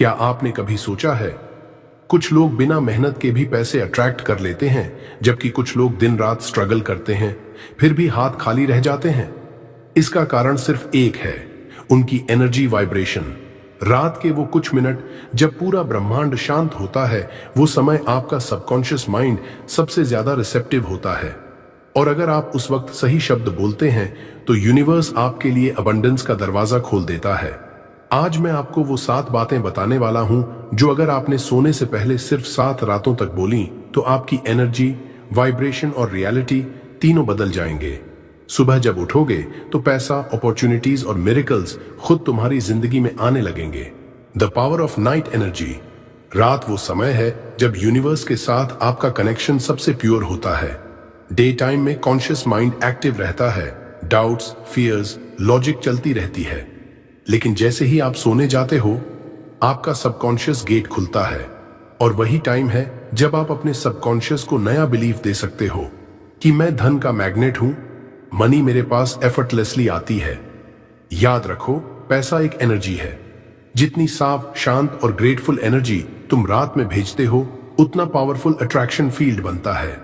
क्या आपने कभी सोचा है, कुछ लोग बिना मेहनत के भी पैसे अट्रैक्ट कर लेते हैं, जबकि कुछ लोग दिन रात स्ट्रगल करते हैं, फिर भी हाथ खाली रह जाते हैं। इसका कारण सिर्फ एक है, उनकी एनर्जी वाइब्रेशन। रात के वो कुछ मिनट जब पूरा ब्रह्मांड शांत होता है, वो समय आपका सबकॉन्शियस माइंड सबसे ज्यादा रिसेप्टिव होता है। और अगर आप उस वक्त सही शब्द बोलते हैं तो यूनिवर्स आपके लिए अबंडेंस का दरवाजा खोल देता है। आज मैं आपको वो 7 बातें बताने वाला हूं जो अगर आपने सोने से पहले सिर्फ 7 रातों तक बोली तो आपकी एनर्जी, वाइब्रेशन और रियलिटी तीनों बदल जाएंगे। सुबह जब उठोगे तो पैसा, अपॉर्चुनिटीज और मिरेकल्स खुद तुम्हारी जिंदगी में आने लगेंगे। The power of night energy. रात वो समय है जब यूनिवर्स के साथ आपका कनेक्शन सबसे प्योर होता है। डे टाइम में कॉन्शियस माइंड एक्टिव रहता है, डाउट्स, फियर्स, लॉजिक चलती रहती है। लेकिन जैसे ही आप सोने जाते हो, आपका सबकॉन्शियस गेट खुलता है और वही टाइम है जब आप अपने सबकॉन्शियस को नया बिलीफ दे सकते हो कि मैं धन का मैग्नेट हूं, मनी मेरे पास एफर्टलेसली आती है। याद रखो, पैसा एक एनर्जी है। जितनी साफ, शांत और ग्रेटफुल एनर्जी तुम रात में भेजते हो, उतना पावरफुल अट्रैक्शन फील्ड बनता है।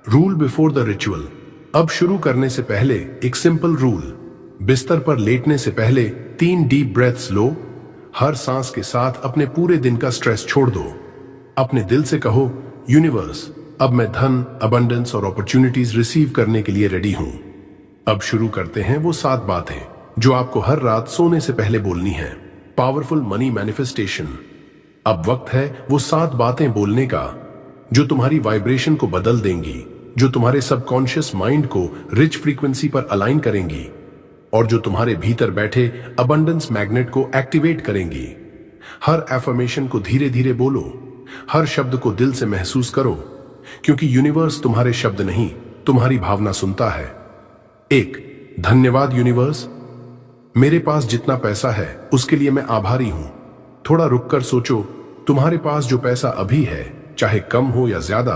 Rule before the ritual. अब शुरू करने से पहले एक सिंपल रूल। बिस्तर पर लेटने से पहले 3 डीप ब्रेथ्स लो। हर सांस के साथ अपने पूरे दिन का स्ट्रेस छोड़ दो। अपने दिल से कहो, यूनिवर्स, अब मैं धन, अबंडेंस और अपॉर्चुनिटीज रिसीव करने के लिए रेडी हूं। अब शुरू करते हैं वो 7 बातें जो आपको हर रात सोने से पहले बोलनी है। Powerful money manifestation. अब वक्त है वो 7 बातें बोलने का जो तुम्हारी वाइब्रेशन को बदल देंगी, जो तुम्हारे सबकॉन्शियस माइंड को रिच फ्रीक्वेंसी पर अलाइन करेंगी और जो तुम्हारे भीतर बैठे अबंडेंस मैग्नेट को एक्टिवेट करेंगी। हर एफर्मेशन को धीरे धीरे बोलो, हर शब्द को दिल से महसूस करो, क्योंकि यूनिवर्स तुम्हारे शब्द नहीं, तुम्हारी भावना सुनता है। 1, धन्यवाद यूनिवर्स, मेरे पास जितना पैसा है उसके लिए मैं आभारी हूं। थोड़ा रुककर सोचो, तुम्हारे पास जो पैसा अभी है, चाहे कम हो या ज्यादा,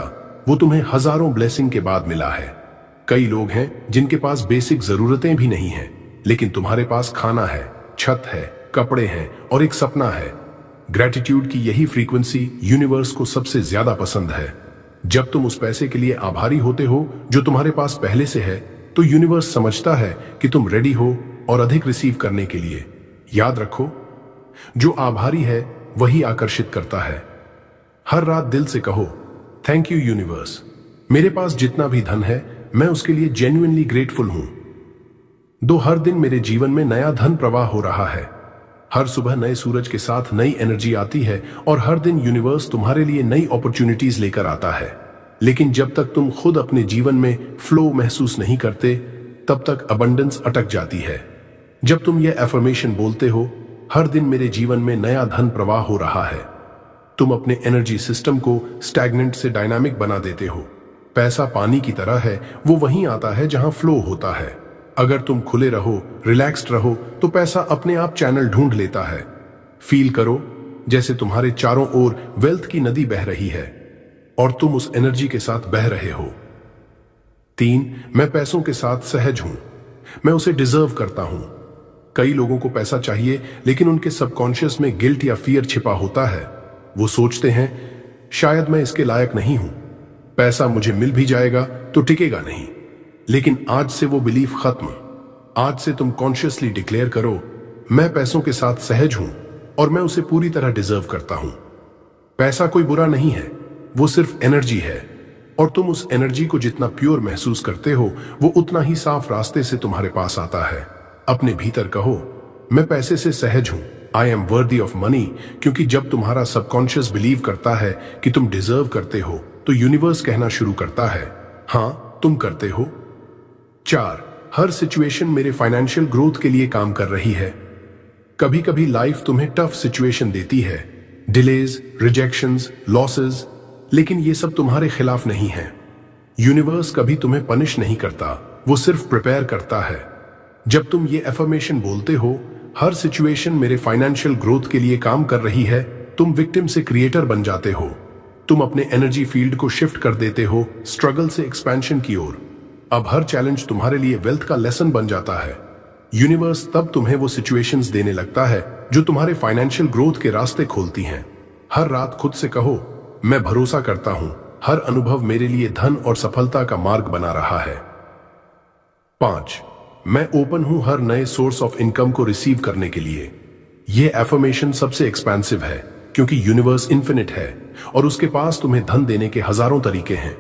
वो तुम्हें हजारों ब्लेसिंग के बाद मिला है। कई लोग हैं जिनके पास बेसिक जरूरतें भी नहीं हैं, लेकिन तुम्हारे पास खाना है, छत है, कपड़े हैं और एक सपना है। ग्रेटिट्यूड की यही फ्रीक्वेंसी यूनिवर्स को सबसे ज्यादा पसंद है। जब तुम उस पैसे के लिए आभारी होते हो जो तुम्हारे पास पहले से है, तो यूनिवर्स समझता है कि तुम रेडी हो और अधिक रिसीव करने के लिए। याद रखो, जो आभारी है वही आकर्षित करता है। हर रात दिल से कहो, थैंक यू यूनिवर्स, मेरे पास जितना भी धन है मैं उसके लिए जेन्युइनली ग्रेटफुल हूं। 2, हर दिन मेरे जीवन में नया धन प्रवाह हो रहा है। हर सुबह नए सूरज के साथ नई एनर्जी आती है और हर दिन यूनिवर्स तुम्हारे लिए नई अपॉर्चुनिटीज लेकर आता है। लेकिन जब तक तुम खुद अपने जीवन में फ्लो महसूस नहीं करते, तब तक अबंडेंस अटक जाती है। जब तुम यह एफर्मेशन बोलते हो, हर दिन मेरे जीवन में नया धन प्रवाह हो रहा है, तुम अपने एनर्जी सिस्टम को स्टैग्नेंट से डायनामिक बना देते हो। पैसा पानी की तरह है, वो वहीं आता है जहां फ्लो होता है। अगर तुम खुले रहो, रिलैक्स्ड रहो, तो पैसा अपने आप चैनल ढूंढ लेता है। फील करो जैसे तुम्हारे चारों ओर वेल्थ की नदी बह रही है और तुम उस एनर्जी के साथ बह रहे हो। 3, मैं पैसों के साथ सहज हूं, मैं उसे डिजर्व करता हूं। कई लोगों को पैसा चाहिए, लेकिन उनके सबकॉन्शियस में गिल्ट या फियर छिपा होता है। वो सोचते हैं, शायद मैं इसके लायक नहीं हूं, पैसा मुझे मिल भी जाएगा तो टिकेगा नहीं। लेकिन आज से वो बिलीफ खत्म। आज से तुम कॉन्शियसली डिक्लेयर करो, मैं पैसों के साथ सहज हूं और मैं उसे पूरी तरह डिजर्व करता हूं। पैसा कोई बुरा नहीं है, वो सिर्फ एनर्जी है और तुम उस एनर्जी को जितना प्योर महसूस करते हो, वो उतना ही साफ रास्ते से तुम्हारे पास आता है। अपने भीतर कहो, मैं पैसे से सहज हूं, I am worthy of money, क्योंकि जब तुम्हारा सबकॉन्शियस बिलीव करता है कि तुम डिजर्व करते हो, तो यूनिवर्स कहना शुरू करता है, हां तुम करते हो। 4, हर सिचुएशन मेरे फाइनेंशियल ग्रोथ के लिए काम कर रही है। कभी कभी लाइफ तुम्हें टफ सिचुएशन देती है, डिलेज, रिजेक्शंस, लॉसेस, लेकिन ये सब तुम्हारे खिलाफ नहीं है। यूनिवर्स कभी तुम्हें पनिश नहीं करता, वो सिर्फ प्रिपेयर करता है। जब तुम ये एफर्मेशन बोलते हो, हर सिचुएशन मेरे फाइनेंशियल ग्रोथ के लिए काम कर रही है, तुम विक्टिम से क्रिएटर बन जाते हो। तुम अपने एनर्जी फील्ड को शिफ्ट कर देते हो स्ट्रगल से एक्सपेंशन की ओर। अब हर चैलेंज तुम्हारे लिए वेल्थ का लेसन बन जाता है। यूनिवर्स तब तुम्हें वो सिचुएशंस देने लगता है जो तुम्हारे फाइनेंशियल ग्रोथ के रास्ते खोलती हैं। हर रात खुद से कहो, मैं भरोसा करता हूं, हर अनुभव मेरे लिए धन और सफलता का मार्ग बना रहा है। 5. मैं ओपन हूं हर नए सोर्स ऑफ इनकम को रिसीव करने के लिए। यह एफर्मेशन सबसे एक्सपेंसिव है क्योंकि यूनिवर्स इन्फिनिट है और उसके पास तुम्हें धन देने के हजारों तरीके हैं।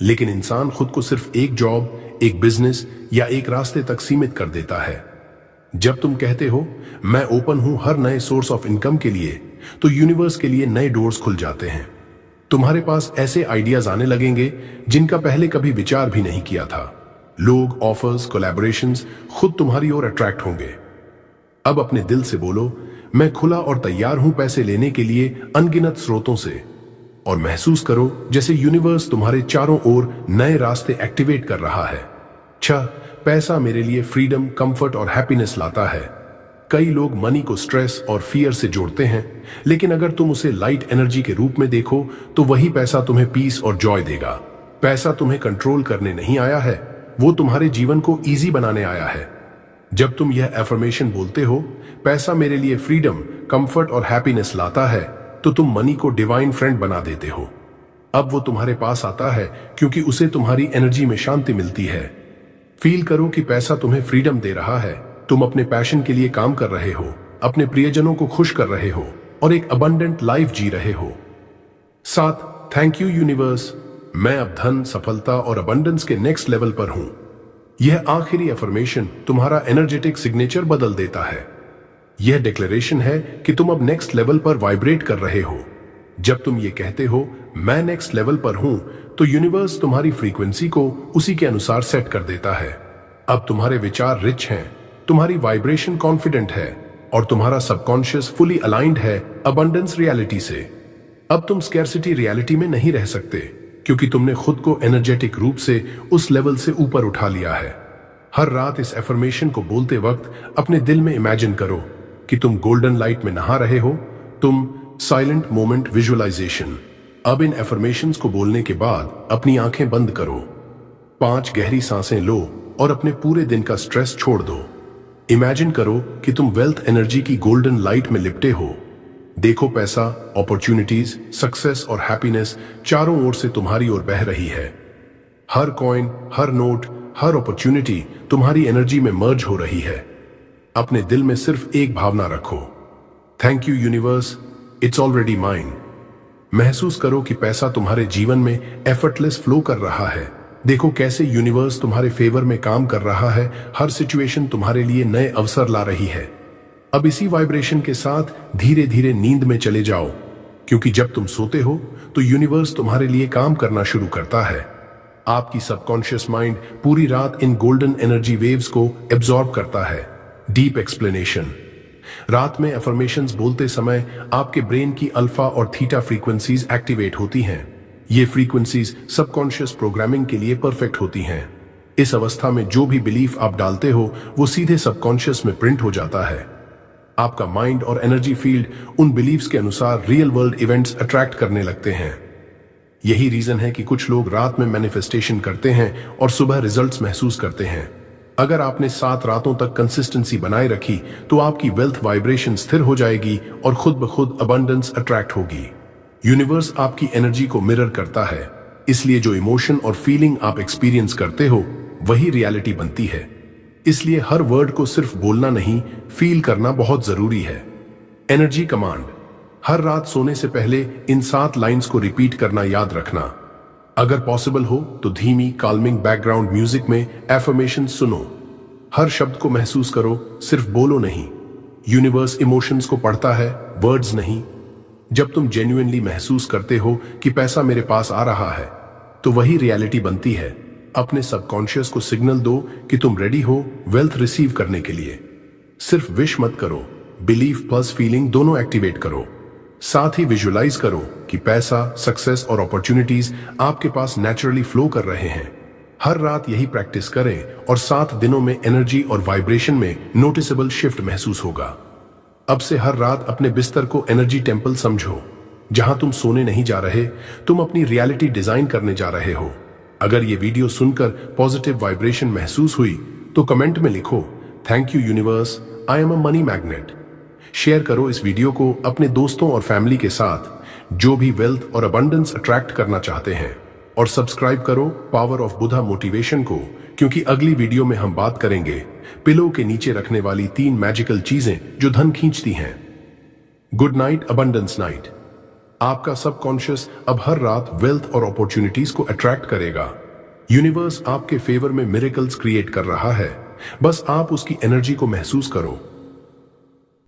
लेकिन इंसान खुद को सिर्फ एक जॉब, एक बिजनेस या एक रास्ते तक सीमित कर देता है। जब तुम कहते हो मैं ओपन हूं हर नए सोर्स ऑफ इनकम के लिए, तो यूनिवर्स के लिए नए डोर्स खुल जाते हैं। तुम्हारे पास ऐसे आइडियाज आने लगेंगे जिनका पहले कभी विचार भी नहीं किया था। लोग, ऑफर्स, कोलैबोरेशंस खुद तुम्हारी ओर अट्रैक्ट होंगे। अब अपने दिल से बोलो, मैं खुला और तैयार हूं पैसे लेने के लिए अनगिनत स्रोतों से, और महसूस करो जैसे यूनिवर्स तुम्हारे चारों ओर नए रास्ते एक्टिवेट कर रहा है। 6. पैसा मेरे लिए फ्रीडम, कंफर्ट और हैप्पीनेस लाता है। कई लोग मनी को स्ट्रेस और फियर से जोड़ते हैं, लेकिन अगर तुम उसे लाइट एनर्जी के रूप में देखो तो वही पैसा तुम्हें पीस और जॉय देगा। पैसा तुम्हें कंट्रोल करने नहीं आया है, वो तुम्हारे जीवन को इजी बनाने आया है। जब तुम यह एफर्मेशन बोलते हो, पैसा मेरे लिए फ्रीडम, कंफर्ट और हैप्पीनेस लाता है, तो तुम मनी को डिवाइन फ्रेंड बना देते हो। अब वो तुम्हारे पास आता है क्योंकि उसे तुम्हारी एनर्जी में शांति मिलती है। फील करो कि पैसा तुम्हें फ्रीडम दे रहा है, तुम अपने पैशन के लिए काम कर रहे हो, अपने प्रियजनों को खुश कर रहे हो और एक अबंडेंट लाइफ जी रहे हो। 7. थैंक यू यूनिवर्स, मैं अब धन, सफलता और अबंडेंस के नेक्स्ट लेवल पर हूं। यह आखिरी एफर्मेशन तुम्हारा एनर्जेटिक सिग्नेचर बदल देता है। यह डिक्लेरेशन है कि तुम अब नेक्स्ट लेवल पर वाइब्रेट कर रहे हो। जब तुम ये कहते हो मैं नेक्स्ट लेवल पर हूं, तो यूनिवर्स तुम्हारी फ्रीक्वेंसी को उसी के अनुसार सेट कर देता है। अब तुम्हारे विचार रिच हैं, तुम्हारी वाइब्रेशन कॉन्फिडेंट है और तुम्हारा सबकॉन्शियस फुली अलाइंड है अबंडेंस रियलिटी से। अब तुम स्कैर्सिटी रियलिटी में नहीं रह सकते क्योंकि तुमने खुद को एनर्जेटिक रूप से उस लेवल से ऊपर उठा लिया है। हर रात इस एफर्मेशन को बोलते वक्त अपने दिल में इमेजिन करो कि तुम गोल्डन लाइट में नहा रहे हो। तुम साइलेंट मोमेंट विजुअलाइजेशन। अब इन एफर्मेशंस को बोलने के बाद अपनी आंखें बंद करो, 5 गहरी सांसें लो और अपने पूरे दिन का स्ट्रेस छोड़ दो। इमेजिन करो कि तुम वेल्थ एनर्जी की गोल्डन लाइट में लिपटे हो। देखो पैसा, अपॉर्चुनिटीज, सक्सेस और हैप्पीनेस चारों ओर से तुम्हारी ओर बह रही है। हर कॉइन, हर नोट, हर अपॉर्चुनिटी तुम्हारी एनर्जी में मर्ज हो रही है। अपने दिल में सिर्फ एक भावना रखो, thank you universe, it's already mine. महसूस करो कि पैसा तुम्हारे जीवन में एफर्टलेस फ्लो कर रहा है। देखो कैसे यूनिवर्स तुम्हारे फेवर में काम कर रहा है, हर सिचुएशन तुम्हारे लिए नए अवसर ला रही है। अब इसी वाइब्रेशन के साथ धीरे धीरे नींद में चले जाओ, क्योंकि जब तुम सोते हो तो यूनिवर्स तुम्हारे लिए काम करना शुरू करता है। आपकी सबकॉन्शियस माइंड पूरी रात इन गोल्डन एनर्जी वेव्स को एब्जॉर्ब करता है। Deep explanation. रात में अफर्मेशंस बोलते समय आपके ब्रेन की अल्फा और थीटा फ्रीक्वेंसीज एक्टिवेट होती हैं। ये फ्रीक्वेंसीज सबकॉन्शियस प्रोग्रामिंग के लिए परफेक्ट होती हैं। इस अवस्था में जो भी बिलीफ आप डालते हो वो सीधे सबकॉन्शियस में प्रिंट हो जाता है। आपका माइंड और एनर्जी फील्ड उन बिलीफ्स के अनुसार रियल वर्ल्ड इवेंट्स अट्रैक्ट करने लगते हैं। यही रीजन है कि कुछ लोग रात में मैनिफेस्टेशन करते हैं और सुबह रिजल्ट्स महसूस करते हैं। अगर आपने 7 रातों तक कंसिस्टेंसी बनाए रखी तो आपकी वेल्थ वाइब्रेशन स्थिर हो जाएगी और खुद ब खुद अबंडेंस अट्रैक्ट होगी। यूनिवर्स आपकी एनर्जी को मिरर करता है, इसलिए जो इमोशन और फीलिंग आप एक्सपीरियंस करते हो वही रियलिटी बनती है। इसलिए हर वर्ड को सिर्फ बोलना नहीं, फील करना बहुत जरूरी है। Energy command. हर रात सोने से पहले इन 7 लाइंस को रिपीट करना याद रखना। अगर पॉसिबल हो तो धीमी काल्मिंग बैकग्राउंड म्यूजिक में एफर्मेशन सुनो। हर शब्द को महसूस करो, सिर्फ बोलो नहीं। यूनिवर्स इमोशंस को पढ़ता है, वर्ड्स नहीं। जब तुम जेन्युइनली महसूस करते हो कि पैसा मेरे पास आ रहा है, तो वही रियलिटी बनती है। अपने सबकॉन्शियस को सिग्नल दो कि तुम रेडी हो वेल्थ रिसीव करने के लिए। सिर्फ विश मत करो, बिलीफ प्लस फीलिंग दोनों एक्टिवेट करो। साथ ही विजुअलाइज करो कि पैसा, सक्सेस और अपॉर्चुनिटीज आपके पास नेचुरली फ्लो कर रहे हैं। हर रात यही प्रैक्टिस करें और 7 दिनों में एनर्जी और वाइब्रेशन में नोटिसेबल शिफ्ट महसूस होगा। अब से हर रात अपने बिस्तर को एनर्जी टेम्पल समझो। जहां तुम सोने नहीं जा रहे, तुम अपनी रियलिटी डिजाइन करने जा रहे हो। अगर ये वीडियो सुनकर पॉजिटिव वाइब्रेशन महसूस हुई तो कमेंट में लिखो, thank you universe, I am a money magnet. Share करो इस वीडियो को अपने दोस्तों और फैमिली के साथ जो भी वेल्थ और अबंडेंस अट्रैक्ट करना चाहते हैं, और सब्सक्राइब करो पावर ऑफ बुधा मोटिवेशन को, क्योंकि अगली वीडियो में हम बात करेंगे पिलो के नीचे रखने वाली 3 मैजिकल चीजें जो धन खींचती हैं। Good night abundance night. आपका सबकॉन्शियस अब हर रात वेल्थ और अपॉर्चुनिटीज को अट्रैक्ट करेगा। यूनिवर्स आपके फेवर में मिरेकल्स क्रिएट कर रहा है, बस आप उसकी एनर्जी को महसूस करो।